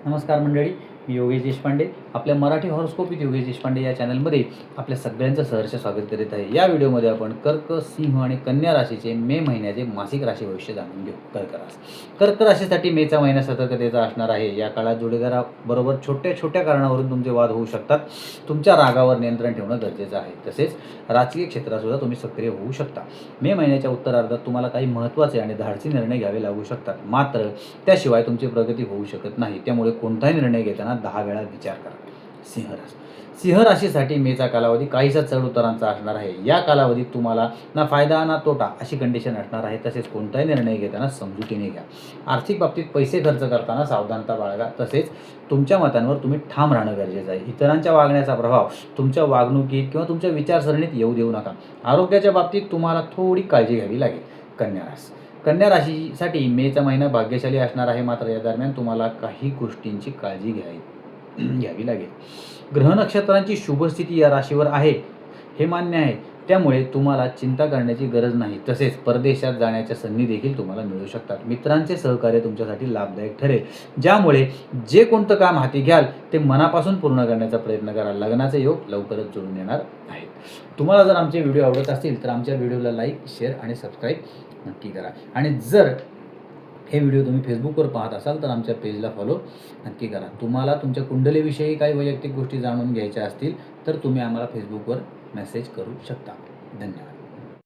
नमस्कार मंडळी, मी योगेश देशपांडे. आपल्या मराठी हॉरोस्कोप विथ योगेश देशपांडे या चॅनलमध्ये आपल्या सगळ्यांचं सहर्ष स्वागत करीत आहे. या व्हिडिओमध्ये आपण कर्क, सिंह आणि कन्या राशीचे मे महिन्याचे मासिक राशी भविष्य जाणून घेऊ. कर्क राशीसाठी मेचा महिना सतर्कतेचा असणार आहे. या काळात जोडीदाराबरोबर छोट्या छोट्या कारणावरून तुमचे वाद होऊ शकतात. तुमच्या रागावर नियंत्रण ठेवणं गरजेचं आहे. तसेच राजकीय क्षेत्रात सुद्धा तुम्ही सक्रिय होऊ शकता. मे महिन्याच्या उत्तरार्धात तुम्हाला काही महत्त्वाचे आणि धाडसी निर्णय घ्यावे लागू शकतात. मात्र त्याशिवाय तुमची प्रगती होऊ शकत नाही. त्यामुळे कोणताही निर्णय घेताना 10 वेळा विचार करा. सिंह राशीसाठी मेचा कालावधी काहीसा चढ उतारांचा असणार आहे. या कालावधीत तुम्हाला ना फायदा ना तोटा अशी कंडिशन असणार आहे. तसेच कोणताही निर्णय घेताना समजुतीने घ्या. आर्थिक बाबतीत पैसे खर्च करताना सावधानता बाळगा. तसेच तुमच्या मतांवर तुम्ही ठाम राहणं गरजेचं आहे. इतरांच्या वागण्याचा प्रभाव तुमच्या वागणुकीत किंवा तुमच्या विचारसरणीत येऊ देऊ नका. आरोग्याच्या बाबतीत तुम्हाला थोडी काळजी घ्यावी लागेल. कन्या राशीसाठी मेचा महिना भाग्यशाली असणार आहे. मात्र या दरम्यान तुम्हाला काही गोष्टींची काळजी घ्यावी लागेल. ग्रह नक्षत्रांची शुभस्थिती या राशीवर आहे हे मान्य आहे. त्यामुळे तुम्हाला चिंता करण्याची गरज नाही. तसेच परदेशात जाण्याच्या संधी देखील तुम्हाला मिळू शकतात. मित्रांचे सहकार्य तुमच्यासाठी लाभदायक ठरेल, ज्यामुळे जे कोणतं काम हाती घ्याल ते मनापासून पूर्ण करण्याचा प्रयत्न करा. लग्नाचे योग लवकरच जुळून येणार आहेत. तुम्हाला जर आमचे व्हिडिओ आवडत असतील तर आमच्या व्हिडिओला लाईक, शेअर आणि सबस्क्राईब नक्की करा. आणि जर हे व्हिडिओ तुम्ही फेसबुकवर पाहत असाल तर आमच्या पेजला फॉलो नक्की करा. तुम्हाला तुमच्या कुंडलीविषयी काही वैयक्तिक गोष्टी जाणून घ्यायच्या असतील तर तुम्ही आम्हाला फेसबुकवर मेसेज करू शकता. धन्यवाद.